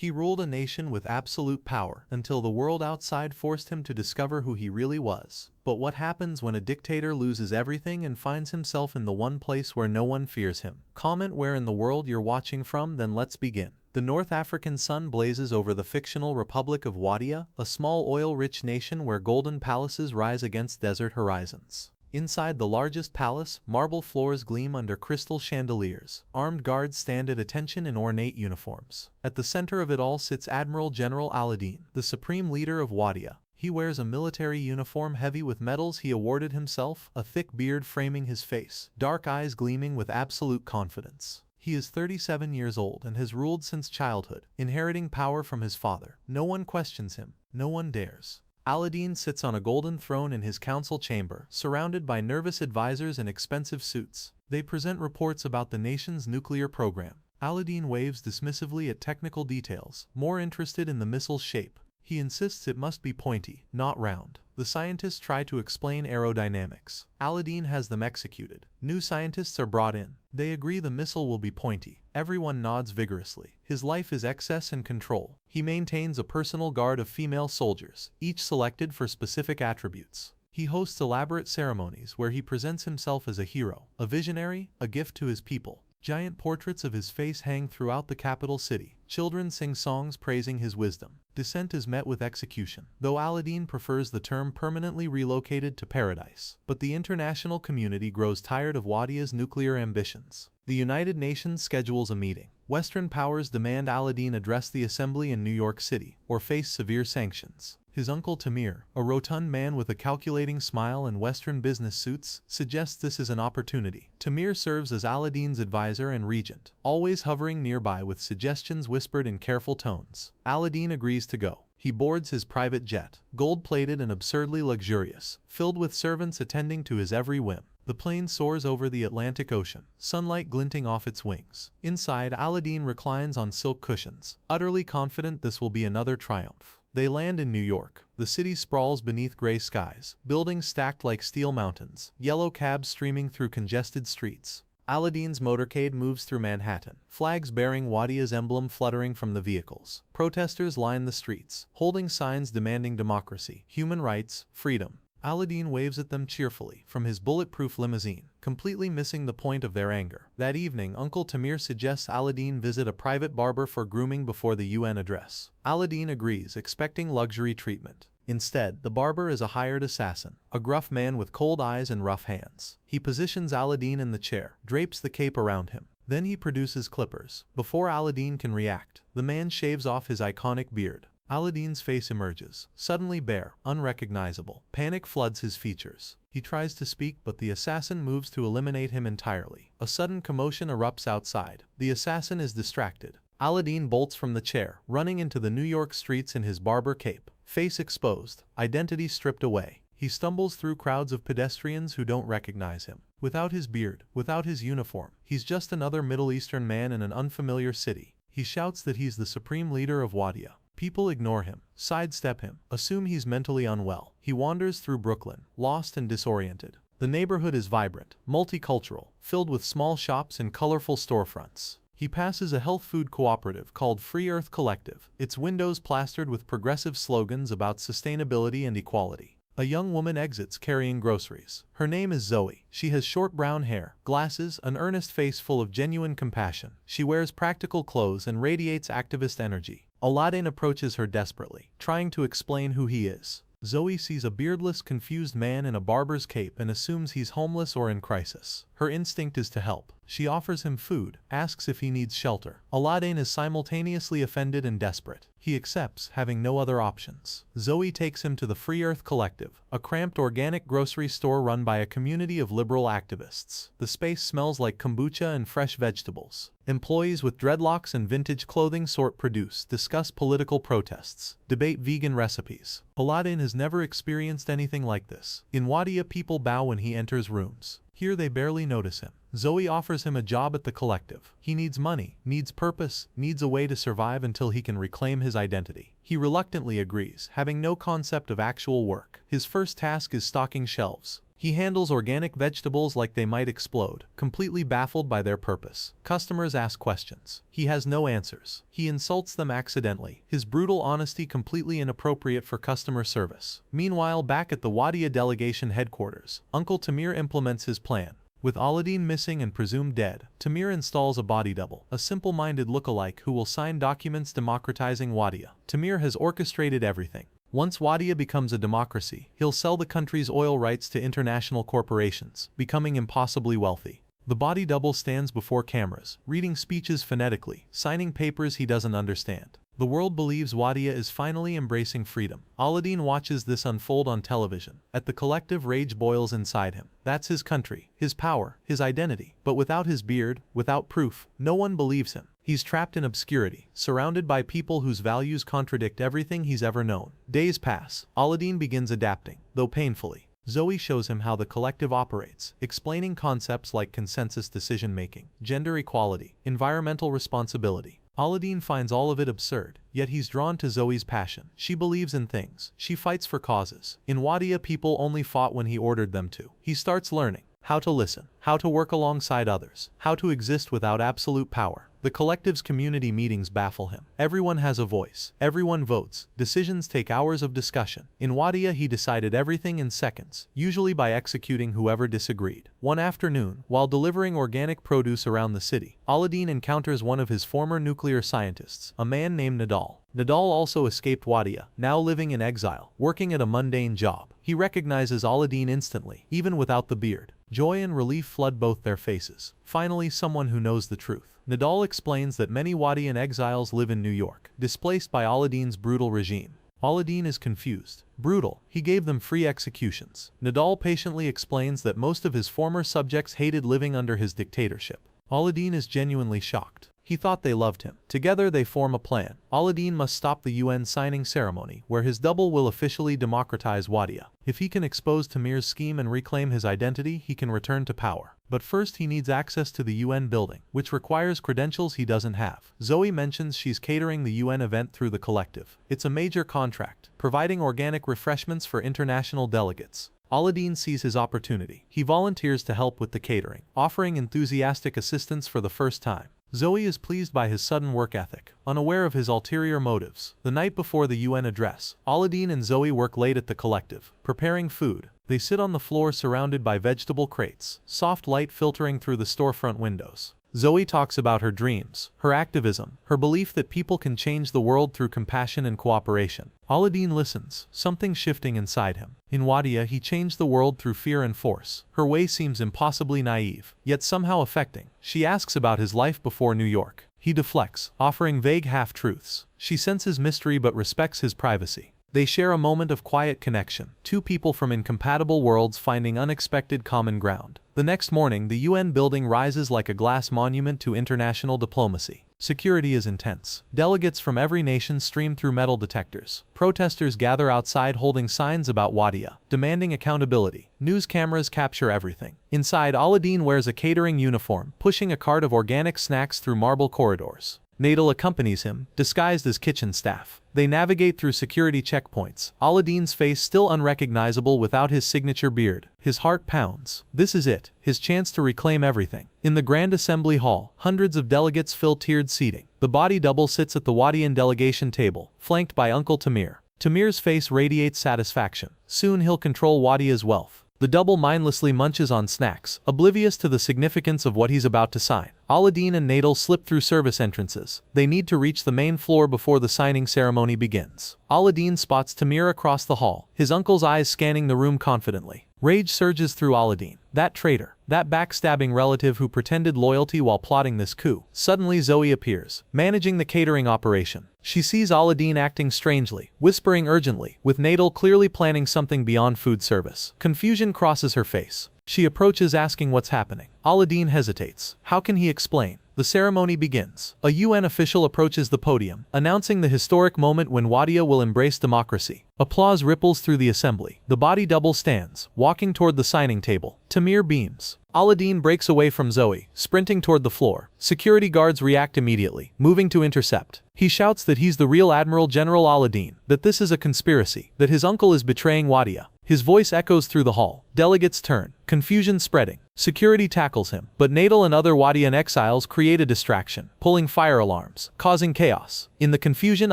He ruled a nation with absolute power until the world outside forced him to discover who he really was. But what happens when a dictator loses everything and finds himself in the one place where no one fears him? Comment where in the world you're watching from, then let's begin. The North African sun blazes over the fictional Republic of Wadia, a small oil-rich nation where golden palaces rise against desert horizons. Inside the largest palace, marble floors gleam under crystal chandeliers. Armed guards stand at attention in ornate uniforms. At the center of it all sits Admiral General Aladdin, the supreme leader of Wadia. He wears a military uniform heavy with medals he awarded himself, a thick beard framing his face, dark eyes gleaming with absolute confidence. He is 37 years old and has ruled since childhood, inheriting power from his father. No one questions him. No one dares. Aladdin sits on a golden throne in his council chamber, surrounded by nervous advisors in expensive suits. They present reports about the nation's nuclear program. Aladdin waves dismissively at technical details, more interested in the missile's shape. He insists it must be pointy, not round. The scientists try to explain aerodynamics. Aladdin has them executed. New scientists are brought in. They agree the missile will be pointy. Everyone nods vigorously. His life is excess and control. He maintains a personal guard of female soldiers, each selected for specific attributes. He hosts elaborate ceremonies where he presents himself as a hero, a visionary, a gift to his people. Giant portraits of his face hang throughout the capital city. Children sing songs praising his wisdom. Dissent is met with execution, though Aladdin prefers the term permanently relocated to paradise. But the international community grows tired of Wadia's nuclear ambitions. The United Nations schedules a meeting. Western powers demand Aladdin address the assembly in New York City, or face severe sanctions. His uncle Tamir, a rotund man with a calculating smile and Western business suits, suggests this is an opportunity. Tamir serves as Aladdin's advisor and regent, always hovering nearby with suggestions whispered in careful tones. Aladdin agrees to go. He boards his private jet, gold-plated and absurdly luxurious, filled with servants attending to his every whim. The plane soars over the Atlantic Ocean, sunlight glinting off its wings. Inside, Aladdin reclines on silk cushions, utterly confident this will be another triumph. They land in New York. The city sprawls beneath gray skies, buildings stacked like steel mountains, yellow cabs streaming through congested streets. Aladdin's motorcade moves through Manhattan, flags bearing Wadia's emblem fluttering from the vehicles. Protesters line the streets, holding signs demanding democracy, human rights, freedom. Aladdin waves at them cheerfully from his bulletproof limousine, completely missing the point of their anger. That evening, Uncle Tamir suggests Aladdin visit a private barber for grooming before the UN address. Aladdin agrees, expecting luxury treatment. Instead, the barber is a hired assassin, a gruff man with cold eyes and rough hands. He positions Aladdin in the chair, drapes the cape around him. Then he produces clippers. Before Aladdin can react, the man shaves off his iconic beard. Aladdin's face emerges, suddenly bare, unrecognizable. Panic floods his features. He tries to speak, but the assassin moves to eliminate him entirely. A sudden commotion erupts outside. The assassin is distracted. Aladdin bolts from the chair, running into the New York streets in his barber cape. Face exposed, identity stripped away. He stumbles through crowds of pedestrians who don't recognize him. Without his beard, without his uniform, he's just another Middle Eastern man in an unfamiliar city. He shouts that he's the supreme leader of Wadia. People ignore him, sidestep him, assume he's mentally unwell. He wanders through Brooklyn, lost and disoriented. The neighborhood is vibrant, multicultural, filled with small shops and colorful storefronts. He passes a health food cooperative called Free Earth Collective, its windows plastered with progressive slogans about sustainability and equality. A young woman exits carrying groceries. Her name is Zoey. She has short brown hair, glasses, an earnest face full of genuine compassion. She wears practical clothes and radiates activist energy. Aladdin approaches her desperately, trying to explain who he is. Zoey sees a beardless, confused man in a barber's cape and assumes he's homeless or in crisis. Her instinct is to help. She offers him food, asks if he needs shelter. Aladdin is simultaneously offended and desperate. He accepts, having no other options. Zoey takes him to the Free Earth Collective, a cramped organic grocery store run by a community of liberal activists. The space smells like kombucha and fresh vegetables. Employees with dreadlocks and vintage clothing sort produce, discuss political protests, debate vegan recipes. Aladdin has never experienced anything like this. In Wadia, people bow when he enters rooms. Here they barely notice him. Zoey offers him a job at the collective. He needs money, needs purpose, needs a way to survive until he can reclaim his identity. He reluctantly agrees, having no concept of actual work. His first task is stocking shelves. He handles organic vegetables like they might explode, completely baffled by their purpose. Customers ask questions. He has no answers. He insults them accidentally, his brutal honesty completely inappropriate for customer service. Meanwhile, back at the Wadia delegation headquarters, Uncle Tamir implements his plan. With Aladdin missing and presumed dead, Tamir installs a body double, a simple-minded look-alike who will sign documents democratizing Wadia. Tamir has orchestrated everything. Once Wadia becomes a democracy, he'll sell the country's oil rights to international corporations, becoming impossibly wealthy. The body double stands before cameras, reading speeches phonetically, signing papers he doesn't understand. The world believes Wadia is finally embracing freedom. Aladdin watches this unfold on television. At the collective, rage boils inside him. That's his country, his power, his identity. But without his beard, without proof, no one believes him. He's trapped in obscurity, surrounded by people whose values contradict everything he's ever known. Days pass. Aladdin begins adapting, though painfully. Zoey shows him how the collective operates, explaining concepts like consensus decision-making, gender equality, environmental responsibility. Aladdin finds all of it absurd, yet he's drawn to Zoey's passion. She believes in things. She fights for causes. In Wadia, people only fought when he ordered them to. He starts learning how to listen, how to work alongside others, how to exist without absolute power. The collective's community meetings baffle him. Everyone has a voice. Everyone votes. Decisions take hours of discussion. In Wadia, he decided everything in seconds, usually by executing whoever disagreed. One afternoon, while delivering organic produce around the city, Aladdin encounters one of his former nuclear scientists, a man named Nadal. Nadal also escaped Wadia, now living in exile, working at a mundane job. He recognizes Aladdin instantly, even without the beard. Joy and relief flood both their faces. Finally, someone who knows the truth. Nadal explains that many Wadian exiles live in New York, displaced by Aladdin's brutal regime. Aladdin is confused. Brutal. He gave them free executions. Nadal patiently explains that most of his former subjects hated living under his dictatorship. Aladdin is genuinely shocked. He thought they loved him. Together they form a plan. Aladdin must stop the UN signing ceremony, where his double will officially democratize Wadia. If he can expose Tamir's scheme and reclaim his identity, he can return to power. But first he needs access to the UN building, which requires credentials he doesn't have. Zoey mentions she's catering the UN event through the collective. It's a major contract, providing organic refreshments for international delegates. Aladdin sees his opportunity. He volunteers to help with the catering, offering enthusiastic assistance for the first time. Zoey is pleased by his sudden work ethic, unaware of his ulterior motives. The night before the UN address, Aladdin and Zoey work late at the collective, preparing food. They sit on the floor surrounded by vegetable crates, soft light filtering through the storefront windows. Zoey talks about her dreams, her activism, her belief that people can change the world through compassion and cooperation. Aladdin listens, something shifting inside him. In Wadia, he changed the world through fear and force. Her way seems impossibly naive, yet somehow affecting. She asks about his life before New York. He deflects, offering vague half-truths. She senses mystery but respects his privacy. They share a moment of quiet connection, two people from incompatible worlds finding unexpected common ground. The next morning, the UN building rises like a glass monument to international diplomacy. Security is intense. Delegates from every nation stream through metal detectors. Protesters gather outside holding signs about Wadia, demanding accountability. News cameras capture everything. Inside, Aladdin wears a catering uniform, pushing a cart of organic snacks through marble corridors. Nadal accompanies him, disguised as kitchen staff. They navigate through security checkpoints, Aladdin's face still unrecognizable without his signature beard. His heart pounds. This is it, his chance to reclaim everything. In the Grand Assembly Hall, hundreds of delegates fill tiered seating. The body double sits at the Wadian delegation table, flanked by Uncle Tamir. Tamir's face radiates satisfaction. Soon he'll control Wadia's wealth. The double mindlessly munches on snacks, oblivious to the significance of what he's about to sign. Aladdin and Nadal slip through service entrances. They need to reach the main floor before the signing ceremony begins. Aladdin spots Tamir across the hall, his uncle's eyes scanning the room confidently. Rage surges through Aladdin. That traitor, that backstabbing relative who pretended loyalty while plotting this coup. Suddenly Zoey appears, managing the catering operation. She sees Aladdin acting strangely, whispering urgently, with Nadal clearly planning something beyond food service. Confusion crosses her face. She approaches asking what's happening. Aladdin hesitates. How can he explain? The ceremony begins. A UN official approaches the podium, announcing the historic moment when Wadia will embrace democracy. Applause ripples through the assembly. The body double stands, walking toward the signing table. Tamir beams. Aladdin breaks away from Zoey, sprinting toward the floor. Security guards react immediately, moving to intercept. He shouts that he's the real Admiral General Aladdin, that this is a conspiracy, that his uncle is betraying Wadia. His voice echoes through the hall. Delegates turn, confusion spreading. Security tackles him, but Nadal and other Wadian exiles create a distraction, pulling fire alarms, causing chaos. In the confusion,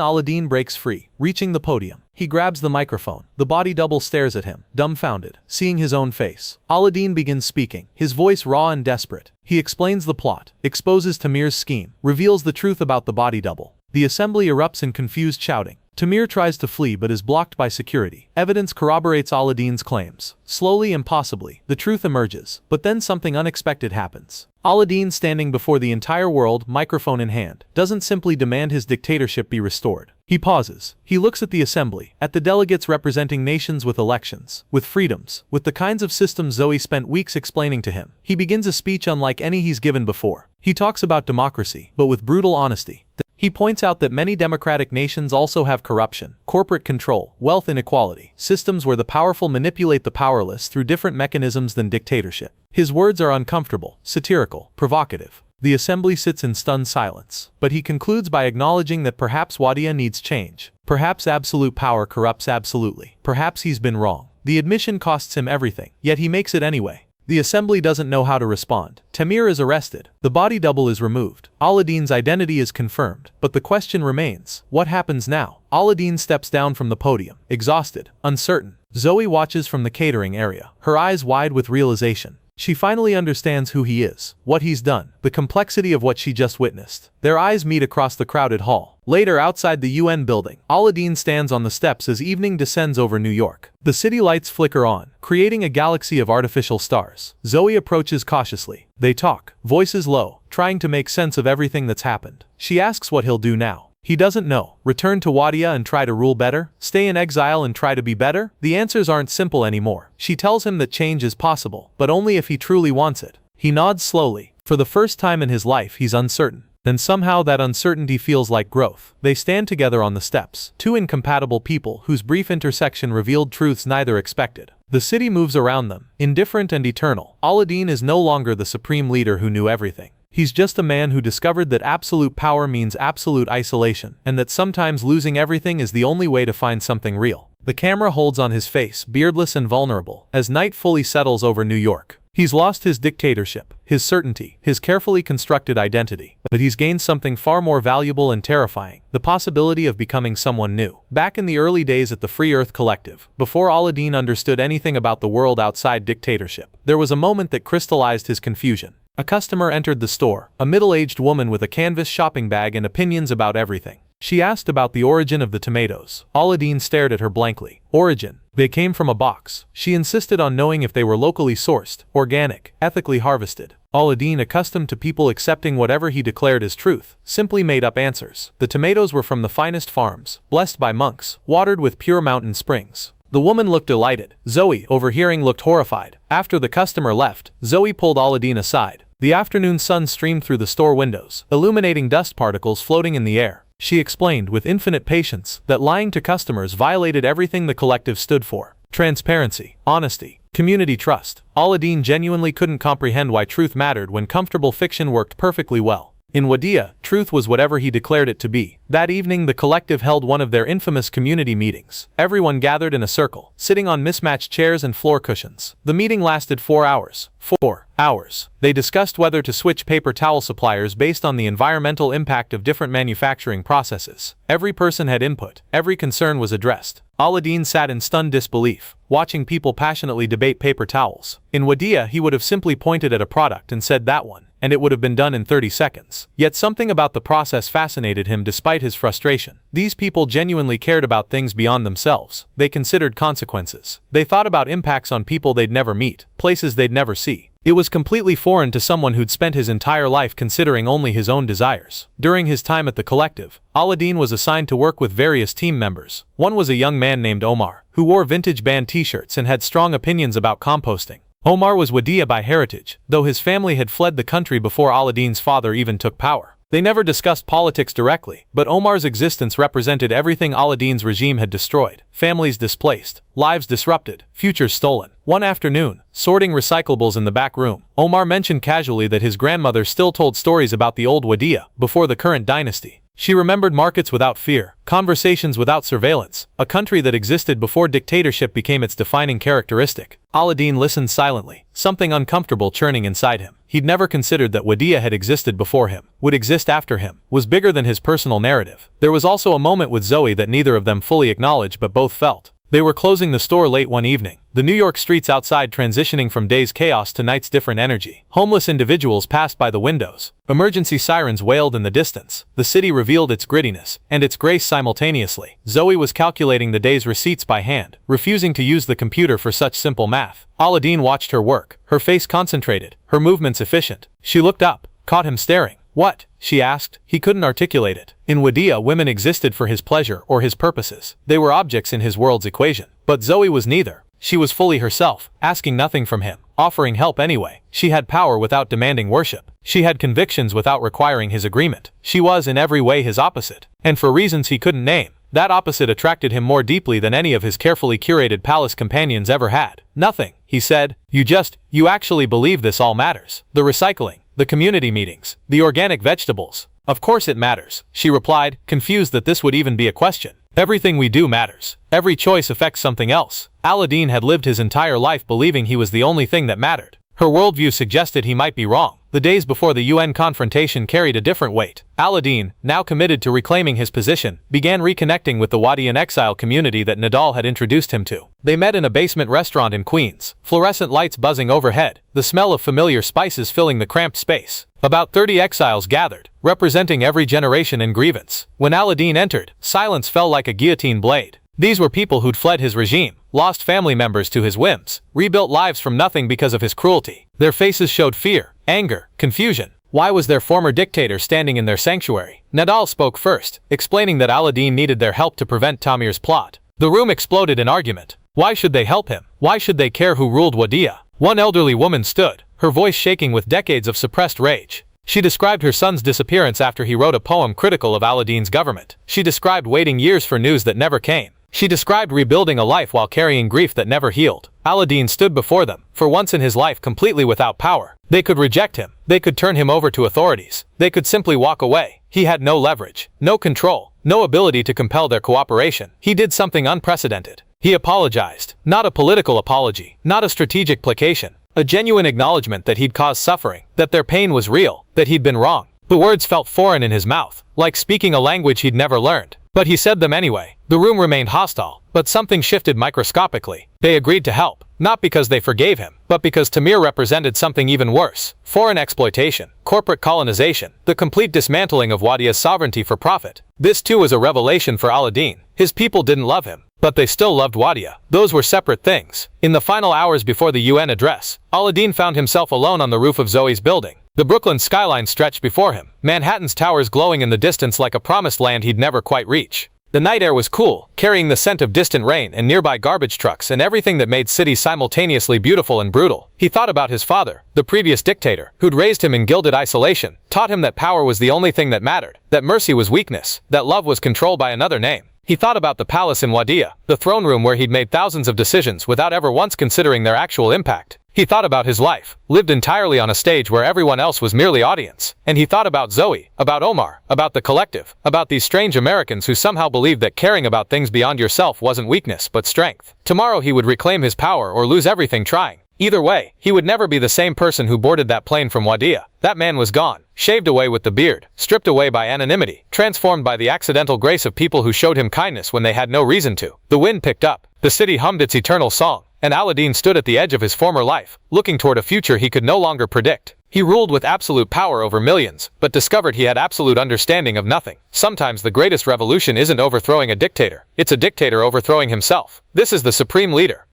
Aladdin breaks free, reaching the podium. He grabs the microphone. The body double stares at him, dumbfounded, seeing his own face. Aladdin begins speaking, his voice raw and desperate. He explains the plot, exposes Tamir's scheme, reveals the truth about the body double. The assembly erupts in confused shouting. Tamir tries to flee but is blocked by security. Evidence corroborates Aladdin's claims. Slowly and possibly, the truth emerges, but then something unexpected happens. Aladdin, standing before the entire world, microphone in hand, doesn't simply demand his dictatorship be restored. He pauses. He looks at the assembly, at the delegates representing nations with elections, with freedoms, with the kinds of systems Zoey spent weeks explaining to him. He begins a speech unlike any he's given before. He talks about democracy, but with brutal honesty. He points out that many democratic nations also have corruption, corporate control, wealth inequality, systems where the powerful manipulate the powerless through different mechanisms than dictatorship. His words are uncomfortable, satirical, provocative. The assembly sits in stunned silence, but he concludes by acknowledging that perhaps Wadia needs change. Perhaps absolute power corrupts absolutely. Perhaps he's been wrong. The admission costs him everything, yet he makes it anyway. The assembly doesn't know how to respond. Tamir is arrested. The body double is removed. Aladdin's identity is confirmed. But the question remains, what happens now? Aladdin steps down from the podium, exhausted, uncertain. Zoey watches from the catering area, her eyes wide with realization. She finally understands who he is, what he's done, the complexity of what she just witnessed. Their eyes meet across the crowded hall. Later, outside the UN building, Aladdin stands on the steps as evening descends over New York. The city lights flicker on, creating a galaxy of artificial stars. Zoey approaches cautiously. They talk, voices low, trying to make sense of everything that's happened. She asks what he'll do now. He doesn't know. Return to Wadia and try to rule better? Stay in exile and try to be better? The answers aren't simple anymore. She tells him that change is possible, but only if he truly wants it. He nods slowly. For the first time in his life, he's uncertain. Then somehow that uncertainty feels like growth. They stand together on the steps, two incompatible people whose brief intersection revealed truths neither expected. The city moves around them, indifferent and eternal. Aladdin is no longer the supreme leader who knew everything. He's just a man who discovered that absolute power means absolute isolation, and that sometimes losing everything is the only way to find something real. The camera holds on his face, beardless and vulnerable, as night fully settles over New York. He's lost his dictatorship, his certainty, his carefully constructed identity. But he's gained something far more valuable and terrifying, the possibility of becoming someone new. Back in the early days at the Free Earth Collective, before Aladdin understood anything about the world outside dictatorship, there was a moment that crystallized his confusion. A customer entered the store, a middle-aged woman with a canvas shopping bag and opinions about everything. She asked about the origin of the tomatoes. Aladdin stared at her blankly. Origin? They came from a box. She insisted on knowing if they were locally sourced, organic, ethically harvested. Aladdin, accustomed to people accepting whatever he declared as truth, simply made up answers. The tomatoes were from the finest farms, blessed by monks, watered with pure mountain springs. The woman looked delighted. Zoey, overhearing, looked horrified. After the customer left, Zoey pulled Aladdin aside. The afternoon sun streamed through the store windows, illuminating dust particles floating in the air. She explained with infinite patience that lying to customers violated everything the collective stood for: transparency, honesty, community trust. Aladdin genuinely couldn't comprehend why truth mattered when comfortable fiction worked perfectly well. In Wadia, truth was whatever he declared it to be. That evening, the collective held one of their infamous community meetings. Everyone gathered in a circle, sitting on mismatched chairs and floor cushions. The meeting lasted 4 hours. 4 hours. They discussed whether to switch paper towel suppliers based on the environmental impact of different manufacturing processes. Every person had input. Every concern was addressed. Aladdin sat in stunned disbelief, watching people passionately debate paper towels. In Wadia, he would have simply pointed at a product and said that one, and it would have been done in 30 seconds. Yet something about the process fascinated him despite his frustration. These people genuinely cared about things beyond themselves. They considered consequences. They thought about impacts on people they'd never meet, places they'd never see. It was completely foreign to someone who'd spent his entire life considering only his own desires. During his time at the collective, Aladdin was assigned to work with various team members. One was a young man named Omar, who wore vintage band t-shirts and had strong opinions about composting. Omar was Wadia by heritage, though his family had fled the country before Aladdin's father even took power. They never discussed politics directly, but Omar's existence represented everything Aladdin's regime had destroyed: families displaced, lives disrupted, futures stolen. One afternoon, sorting recyclables in the back room, Omar mentioned casually that his grandmother still told stories about the old Wadia, before the current dynasty. She remembered markets without fear, conversations without surveillance, a country that existed before dictatorship became its defining characteristic. Aladdin listened silently, something uncomfortable churning inside him. He'd never considered that Wadiyah had existed before him, would exist after him, was bigger than his personal narrative. There was also a moment with Zoey that neither of them fully acknowledged but both felt. They were closing the store late one evening, the New York streets outside transitioning from day's chaos to night's different energy. Homeless individuals passed by the windows. Emergency sirens wailed in the distance. The city revealed its grittiness and its grace simultaneously. Zoey was calculating the day's receipts by hand, refusing to use the computer for such simple math. Aladdin watched her work, her face concentrated, her movements efficient. She looked up, caught him staring. "What?" she asked. He couldn't articulate it. In Wadiyah, women existed for his pleasure or his purposes. They were objects in his world's equation. But Zoey was neither. She was fully herself, asking nothing from him, offering help anyway. She had power without demanding worship. She had convictions without requiring his agreement. She was in every way his opposite. And for reasons he couldn't name, that opposite attracted him more deeply than any of his carefully curated palace companions ever had. "Nothing," he said. You actually believe this all matters. The recycling, the community meetings, the organic vegetables." "Of course it matters," she replied, confused that this would even be a question. "Everything we do matters. Every choice affects something else." Aladdin had lived his entire life believing he was the only thing that mattered. Her worldview suggested he might be wrong. The days before the UN confrontation carried a different weight. Aladdin, now committed to reclaiming his position, began reconnecting with the Wadiyan exile community that Nadal had introduced him to. They met in a basement restaurant in Queens, fluorescent lights buzzing overhead, the smell of familiar spices filling the cramped space. About 30 exiles gathered, representing every generation and grievance. When Aladdin entered, silence fell like a guillotine blade. These were people who'd fled his regime, lost family members to his whims, rebuilt lives from nothing because of his cruelty. Their faces showed fear, anger, confusion. Why was their former dictator standing in their sanctuary? Nadal spoke first, explaining that Aladdin needed their help to prevent Tamir's plot. The room exploded in argument. Why should they help him? Why should they care who ruled Wadiyah? One elderly woman stood, her voice shaking with decades of suppressed rage. She described her son's disappearance after he wrote a poem critical of Aladdin's government. She described waiting years for news that never came. She described rebuilding a life while carrying grief that never healed. Aladdin stood before them, for once in his life completely without power. They could reject him. They could turn him over to authorities. They could simply walk away. He had no leverage, no control, no ability to compel their cooperation. He did something unprecedented. He apologized. Not a political apology, not a strategic placation. A genuine acknowledgement that he'd caused suffering, that their pain was real, that he'd been wrong. The words felt foreign in his mouth, like speaking a language he'd never learned. But he said them anyway. The room remained hostile, but something shifted microscopically. They agreed to help, not because they forgave him, but because Tamir represented something even worse. Foreign exploitation, corporate colonization, the complete dismantling of Wadiyah's sovereignty for profit. This too was a revelation for Aladdin. His people didn't love him, but they still loved Wadiyah. Those were separate things. In the final hours before the UN address, Aladdin found himself alone on the roof of Zoey's building. The Brooklyn skyline stretched before him, Manhattan's towers glowing in the distance like a promised land he'd never quite reach. The night air was cool, carrying the scent of distant rain and nearby garbage trucks and everything that made cities simultaneously beautiful and brutal. He thought about his father, the previous dictator, who'd raised him in gilded isolation, taught him that power was the only thing that mattered, that mercy was weakness, that love was controlled by another name. He thought about the palace in Wadiyah, the throne room where he'd made thousands of decisions without ever once considering their actual impact. He thought about his life, lived entirely on a stage where everyone else was merely audience. And he thought about Zoey, about Omar, about the collective, about these strange Americans who somehow believed that caring about things beyond yourself wasn't weakness but strength. Tomorrow he would reclaim his power or lose everything trying. Either way, he would never be the same person who boarded that plane from Wadiyah. That man was gone, shaved away with the beard, stripped away by anonymity, transformed by the accidental grace of people who showed him kindness when they had no reason to. The wind picked up, the city hummed its eternal song, and Aladdin stood at the edge of his former life, looking toward a future he could no longer predict. He ruled with absolute power over millions, but discovered he had absolute understanding of nothing. Sometimes the greatest revolution isn't overthrowing a dictator, it's a dictator overthrowing himself. This is the supreme leader,